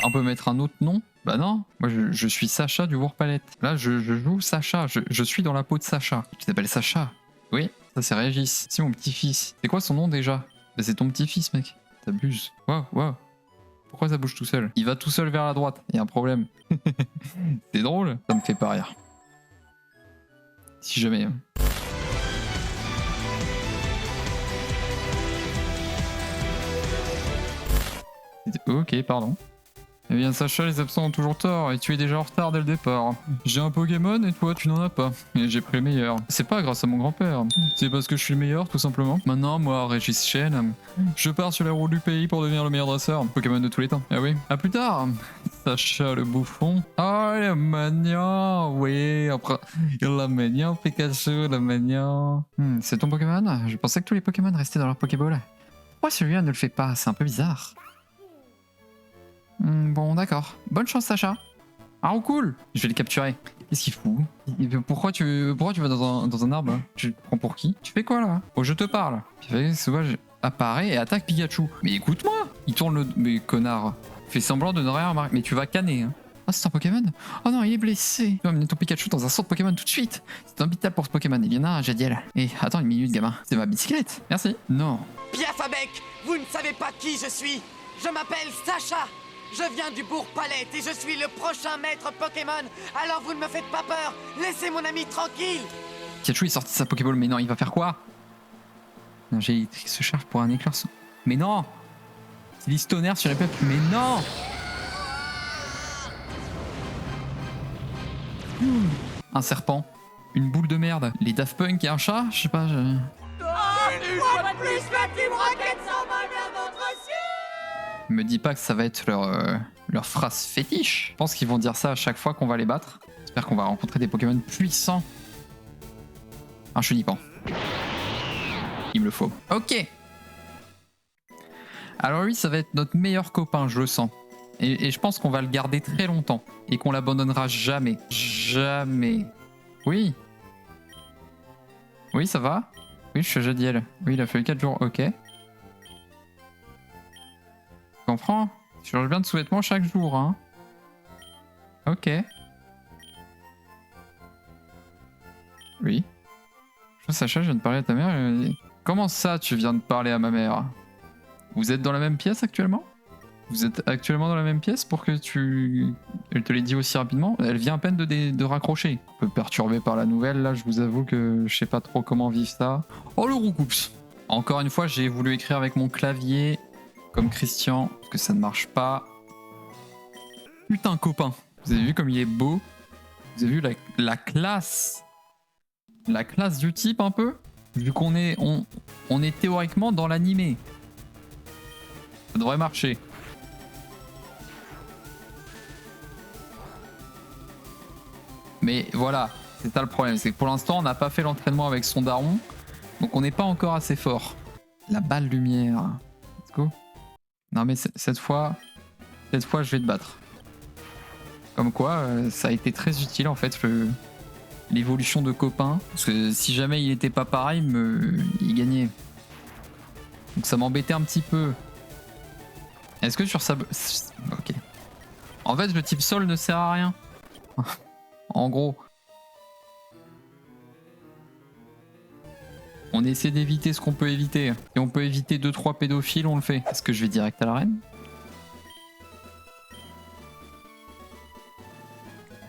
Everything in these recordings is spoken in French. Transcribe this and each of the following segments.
On peut mettre un autre nom? Bah non, moi je suis Sacha du Bourg-Palette. Là je joue Sacha, je suis dans la peau de Sacha. Tu t'appelles Sacha? Oui, ça c'est Régis. C'est mon petit-fils. C'est quoi son nom déjà? Bah c'est ton petit-fils mec. T'abuses. Waouh, waouh. Pourquoi ça bouge tout seul? Il va tout seul vers la droite, il y a un problème. C'est drôle, ça me fait pas rire. Si jamais. Hein. Ok, pardon. Eh bien Sacha, les absents ont toujours tort, et tu es déjà en retard dès le départ. J'ai un Pokémon et toi tu n'en as pas. Et j'ai pris le meilleur. C'est pas grâce à mon grand-père, c'est parce que je suis le meilleur tout simplement. Maintenant, moi, Régis Chen, je pars sur la route du pays pour devenir le meilleur dresseur. Pokémon de tous les temps. Ah oui. À plus tard Sacha le bouffon. Ah, il est mignon, oui. Après, il est mignon, Pikachu, il est mignon. C'est ton Pokémon? Je pensais que tous les Pokémon restaient dans leur Pokéball. Pourquoi celui-là ne le fait pas? C'est un peu bizarre. Bon, d'accord. Bonne chance, Sacha. Ah, oh, cool. Je vais le capturer. Qu'est-ce qu'il fout? Pourquoi tu vas dans un arbre là? Tu te prends pour qui? Tu fais quoi là? Oh, je te parle. Puis sauvage apparaît et attaque Pikachu. Mais écoute-moi. Il tourne le... Mais connard. Fais semblant de ne rien remarquer. Mais tu vas canner. Hein. Ah, c'est un Pokémon? Oh non, il est blessé. Tu vas amener ton Pikachu dans un centre Pokémon tout de suite. C'est un vital pour ce Pokémon. Il y en a un, Jadiel. Et attends une minute, gamin. C'est ma bicyclette. Merci. Non. Piaf à bec, vous ne savez pas qui je suis. Je m'appelle Sacha. Je viens du Bourg-Palette et je suis le prochain maître Pokémon. Alors vous ne me faites pas peur. Laissez mon ami tranquille. Pikachu est sorti de sa Pokéball. Mais non, il va faire quoi? J'ai électrique se charge pour un éclairceau. Mais non! C'est l'histonnerre sur les peuples. Mais non! Un serpent. Une boule de merde. Les Daft Punk et un chat? Je sais pas. Une fois de plus, la Team Rocket s'envole vers votre ciel. Me dis pas que ça va être leur phrase fétiche. Je pense qu'ils vont dire ça à chaque fois qu'on va les battre. J'espère qu'on va rencontrer des Pokémon puissants. Un chenipan. Il me le faut. Ok. Alors lui, ça va être notre meilleur copain, je le sens. Et je pense qu'on va le garder très longtemps. Et qu'on l'abandonnera jamais. Jamais. Oui. Oui, ça va? Oui, je suis Jadiel. Oui, il a fallu 4 jours. Ok. Tu comprends? Tu changes bien de sous-vêtements chaque jour, hein. Ok. Oui. Sacha, je viens de parler à ta mère. Comment ça, tu viens de parler à ma mère? Vous êtes dans la même pièce actuellement? Vous êtes actuellement dans la même pièce pour que tu... Elle te l'ait dit aussi rapidement? Elle vient à peine de raccrocher. Un peu perturbée par la nouvelle, là, je vous avoue que je sais pas trop comment vivre ça. Oh, le roucoups! Encore une fois, j'ai voulu écrire avec mon clavier... Comme Christian, parce que ça ne marche pas. Putain, copain. Vous avez vu comme il est beau? Vous avez vu la classe? La classe du type un peu? Vu qu'on est, on est théoriquement dans l'animé. Ça devrait marcher. Mais voilà, c'est ça le problème. C'est que pour l'instant, on n'a pas fait l'entraînement avec son daron. Donc on n'est pas encore assez fort. La balle lumière. Let's go. Non mais cette fois, je vais te battre. Comme quoi, ça a été très utile en fait, l'évolution de copain. Parce que si jamais il était pas pareil, il gagnait. Donc ça m'embêtait un petit peu. Est-ce que sur sa... Ok. En fait, le type sol ne sert à rien. En gros. On essaie d'éviter ce qu'on peut éviter. Et on peut éviter 2-3 pédophiles, on le fait. Est-ce que je vais direct à l'arène?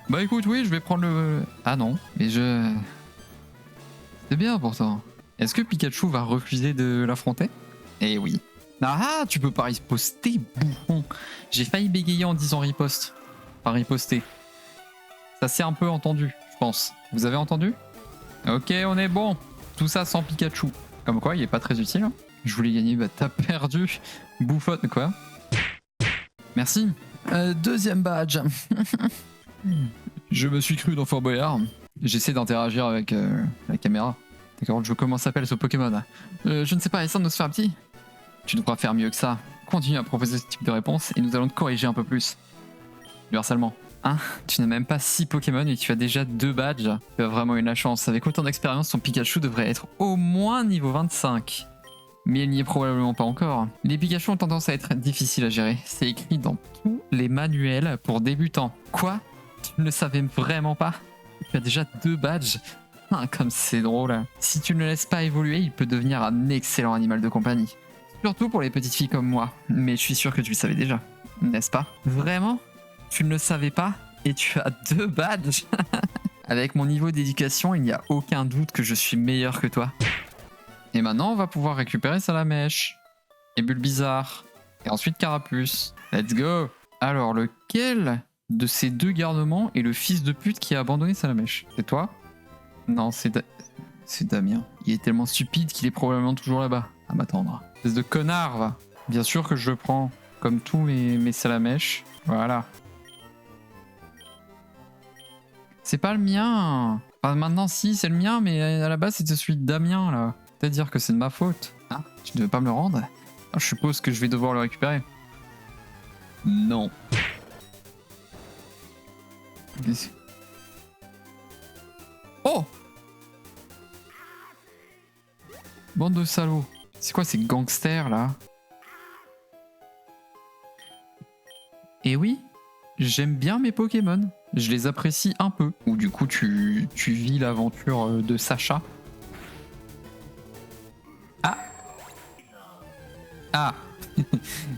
Bah écoute, oui, je vais prendre le... Ah non, mais je... C'est bien pourtant. Est-ce que Pikachu va refuser de l'affronter? Eh oui. Ah, tu peux pas riposter, bouffon. J'ai failli bégayer en disant riposte. Enfin, riposter. Ça s'est un peu entendu, je pense. Vous avez entendu? Ok, on est bon. Tout ça sans Pikachu. Comme quoi, il est pas très utile. Hein. Je voulais gagner, bah t'as perdu. Bouffonne, quoi. Merci. Deuxième badge. Je me suis cru dans Fort Boyard. J'essaie d'interagir avec la caméra. D'accord, je veux comment s'appelle ce Pokémon. Je ne sais pas, essaie de nous se faire petit. Tu devras faire mieux que ça. Continue à proposer ce type de réponse et nous allons te corriger un peu plus. Du harcèlement. Hein, tu n'as même pas 6 Pokémon et tu as déjà 2 badges. Tu as vraiment eu la chance. Avec autant d'expérience, ton Pikachu devrait être au moins niveau 25. mais il n'y est probablement pas encore. Les Pikachu ont tendance à être difficiles à gérer. C'est écrit dans tous les manuels pour débutants. Quoi? Tu ne le savais vraiment pas? Tu as déjà 2 badges? Ah, comme c'est drôle. Si tu ne le laisses pas évoluer, il peut devenir un excellent animal de compagnie. Surtout pour les petites filles comme moi. Mais je suis sûr que tu le savais déjà, n'est-ce pas? Vraiment? Tu ne le savais pas? Et tu as 2 badges? Avec mon niveau d'éducation, il n'y a aucun doute que je suis meilleur que toi. Et maintenant, on va pouvoir récupérer Salamèche. Et Bulbizarre. Et ensuite Carapuce. Let's go! Alors, lequel de ces 2 garnements est le fils de pute qui a abandonné Salamèche? C'est toi? Non, c'est Damien. Il est tellement stupide qu'il est probablement toujours là-bas, à m'attendre. Espèce de connard, va. Bien sûr que je le prends, comme tous mes Salamèches. Voilà. C'est pas le mien. Enfin, maintenant, si, c'est le mien, mais à la base, c'était celui de Damien, là. C'est-à-dire que c'est de ma faute. Ah, tu ne veux pas me le rendre? Ah, je suppose que je vais devoir le récupérer. Non. Oh! Bande de salauds. C'est quoi ces gangsters, là? Et oui, j'aime bien mes Pokémon. Je les apprécie un peu. Ou du coup, tu vis l'aventure de Sacha. Ah! Ah!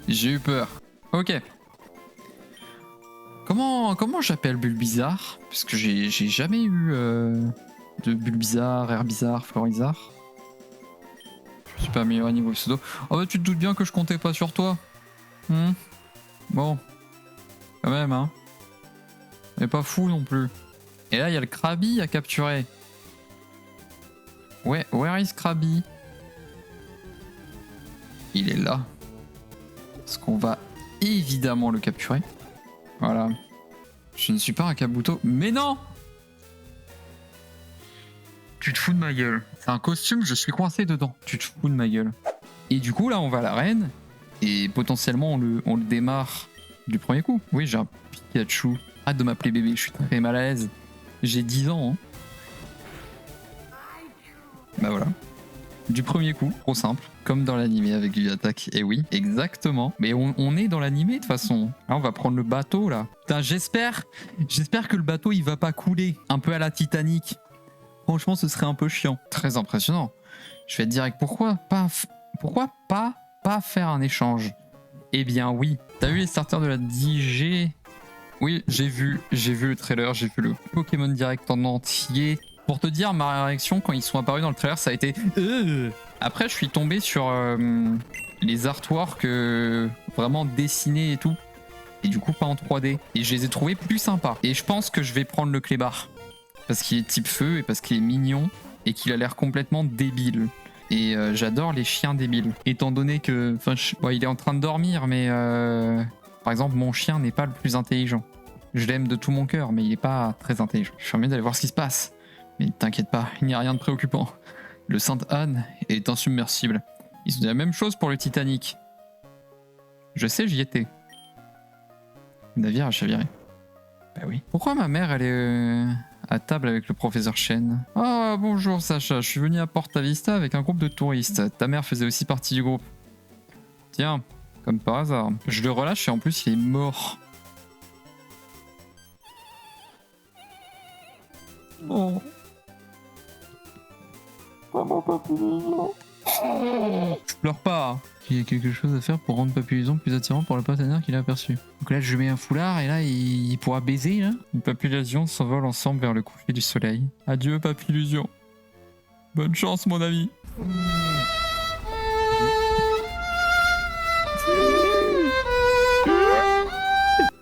J'ai eu peur. Ok. Comment j'appelle Bulbizarre? Parce que j'ai jamais eu de Bulbizarre, Herbizarre, Florizarre. Je suis pas amélioré niveau pseudo. Oh bah tu te doutes bien que je comptais pas sur toi. Bon. Quand même, hein. Mais pas fou non plus. Et là, il y a le Krabi à capturer. Ouais, where is Krabi? Il est là. Parce qu'on va évidemment le capturer. Voilà. Je ne suis pas un Kabuto. Mais non! Tu te fous de ma gueule. C'est un costume, je suis coincé dedans. Tu te fous de ma gueule. Et du coup, là, on va à l'arène. Et potentiellement, on le démarre du premier coup. Oui, j'ai un Pikachu. Arrête de m'appeler bébé, je suis très mal à l'aise. J'ai 10 ans. Hein. Bah voilà. Du premier coup, trop simple. Comme dans l'animé avec du attaque. Et oui, exactement. Mais on est dans l'animé de toute façon. Là, on va prendre le bateau, là. Putain, j'espère que le bateau, il va pas couler. Un peu à la Titanic. Franchement, ce serait un peu chiant. Très impressionnant. Je vais te dire pourquoi pas faire un échange? Eh bien oui. T'as vu les starters de la 10G? Oui, j'ai vu le trailer, j'ai vu le Pokémon Direct en entier. Pour te dire, ma réaction quand ils sont apparus dans le trailer, ça a été... Après, je suis tombé sur les artworks vraiment dessinés et tout. Et du coup, pas en 3D. Et je les ai trouvés plus sympas. Et je pense que je vais prendre le clébard. Parce qu'il est type feu et parce qu'il est mignon et qu'il a l'air complètement débile. Et j'adore les chiens débiles. Étant donné que... Enfin, il est en train de dormir, mais... Par exemple, mon chien n'est pas le plus intelligent. Je l'aime de tout mon cœur, mais il n'est pas très intelligent. Je suis envie d'aller voir ce qui se passe. Mais t'inquiète pas, il n'y a rien de préoccupant. Le Sainte-Anne est insubmersible. Ils ont dit la même chose pour le Titanic. Je sais, j'y étais. Le navire a chaviré. Bah oui. Pourquoi ma mère, elle est à table avec le professeur Chen? Ah, bonjour Sacha, je suis venu à Porta Vista avec un groupe de touristes. Ta mère faisait aussi partie du groupe. Tiens, comme par hasard. Je le relâche et en plus il est mort. Oh. Maman Papillon. Je pleure pas. Il y a quelque chose à faire pour rendre Papillon plus attirant pour le partenaire qu'il a aperçu. Donc là, je mets un foulard et là, il pourra baiser. Là. Les Papillusions s'envolent ensemble vers le coucher du soleil. Adieu, Papillusion. Bonne chance, mon ami.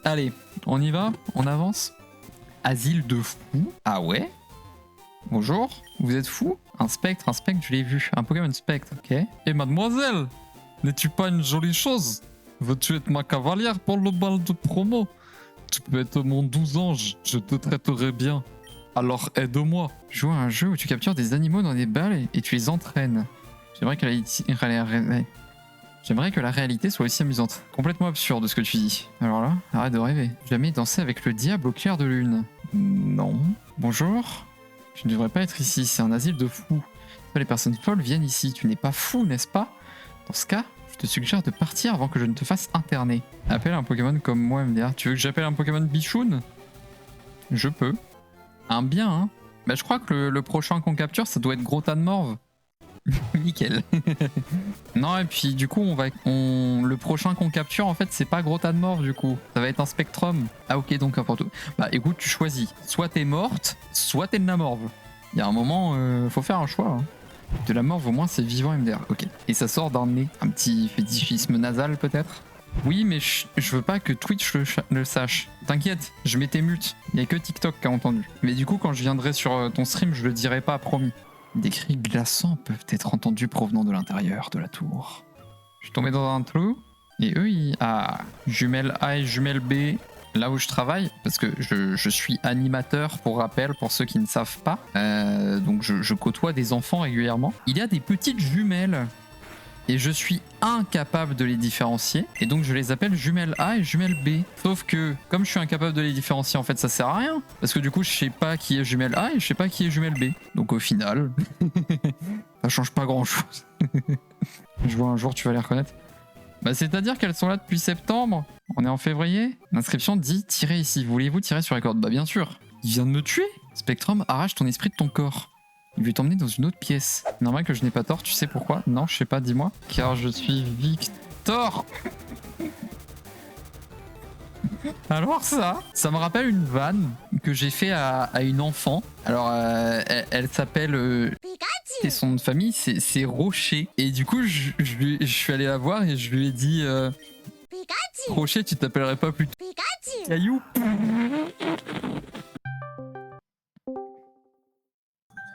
Allez, on y va? On avance? Asile de fou? Ah ouais? Bonjour, vous êtes fou? Un spectre, je l'ai vu. Un Pokémon spectre, ok. Et mademoiselle, n'es-tu pas une jolie chose? Veux-tu être ma cavalière pour le bal de promo? Tu peux être mon 12 ange, je te traiterai bien. Alors aide-moi. Joue à un jeu où tu captures des animaux dans des balles et tu les entraînes. J'aimerais que la réalité soit aussi amusante. Complètement absurde ce que tu dis. Alors là, arrête de rêver. Jamais danser avec le diable au clair de lune. Non. Bonjour. Tu ne devrais pas être ici, c'est un asile de fous. Les personnes folles viennent ici. Tu n'es pas fou, n'est-ce pas? Dans ce cas, je te suggère de partir avant que je ne te fasse interner. Appelle un Pokémon comme moi, MDR. Tu veux que j'appelle un Pokémon Bichoun? Je peux. Un bien, hein. Bah, je crois que le prochain qu'on capture, ça doit être Grotanmorve. Nickel. Non, et puis du coup, le prochain qu'on capture, en fait, c'est pas Grotanmorve, du coup. Ça va être un Spectrum. Ah, ok, donc n'importe où. Bah, écoute, tu choisis. Soit t'es morte, soit t'es de la morve. Il y a un moment, faut faire un choix. Hein. De la morve, au moins, c'est vivant MDR. Ok. Et ça sort d'un nez. Un petit fétichisme nasal, peut-être. Oui, mais je veux pas que Twitch le sache. T'inquiète, je m'étais mute. Il y a que TikTok qui a entendu. Mais du coup, quand je viendrai sur ton stream, je le dirai pas, promis. Des cris glaçants peuvent être entendus provenant de l'intérieur de la tour. Je suis tombé dans un trou, et eux, Ah, jumelle A et jumelle B, là où je travaille, parce que je suis animateur, pour rappel, pour ceux qui ne savent pas. Donc je côtoie des enfants régulièrement. Il y a des petites jumelles, et je suis incapable de les différencier, et donc je les appelle jumelle A et jumelle B. Sauf que, comme je suis incapable de les différencier, en fait, ça sert à rien, parce que du coup, je sais pas qui est jumelle A et je sais pas qui est jumelle B. Donc au final, ça change pas grand-chose. Je vois un jour, tu vas les reconnaître. Bah, c'est-à-dire qu'elles sont là depuis septembre. On est en février. L'inscription dit « Tirez ici. Voulez-vous tirer sur les cordes ?» Bah bien sûr. Il vient de me tuer. Spectrum arrache ton esprit de ton corps. Il veut t'emmener dans une autre pièce. Normal que je n'ai pas tort, tu sais pourquoi? Non, je sais pas, dis-moi. Car je suis Victor. Alors ça me rappelle une vanne que j'ai fait à une enfant. Alors elle s'appelle... et son nom de famille c'est Rocher. Et du coup je suis allé la voir et je lui ai dit... Rocher, tu t'appellerais pas plutôt Caillou?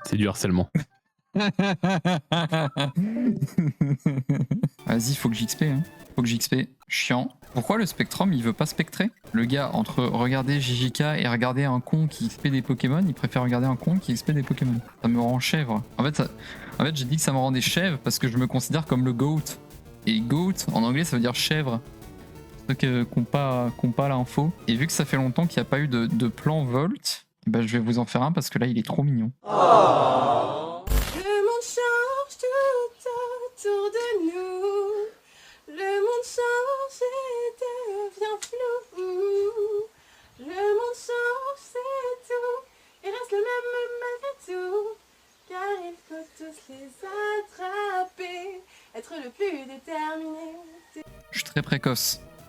C'est du harcèlement. Vas-y, faut que j'XP. Hein. Faut que j'XP. Chiant. Pourquoi le Spectrum, il veut pas spectrer? Le gars, entre regarder JJK et regarder un con qui XP des Pokémon, il préfère regarder un con qui XP des Pokémon. Ça me rend chèvre. En fait, j'ai dit que ça me rendait chèvre parce que je me considère comme le GOAT. Et GOAT, en anglais, ça veut dire chèvre. Ceux qui n'ont pas l'info. Et vu que ça fait longtemps qu'il n'y a pas eu de plan Volt, bah, je vais vous en faire un parce que là, il est trop mignon. Le monde change tout autour de nous. Le monde change et devient flou. Le monde change, c'est tout. Il reste le même malgré tout. Car il faut tous les attraper. Être le plus déterminé. Je suis très précoce.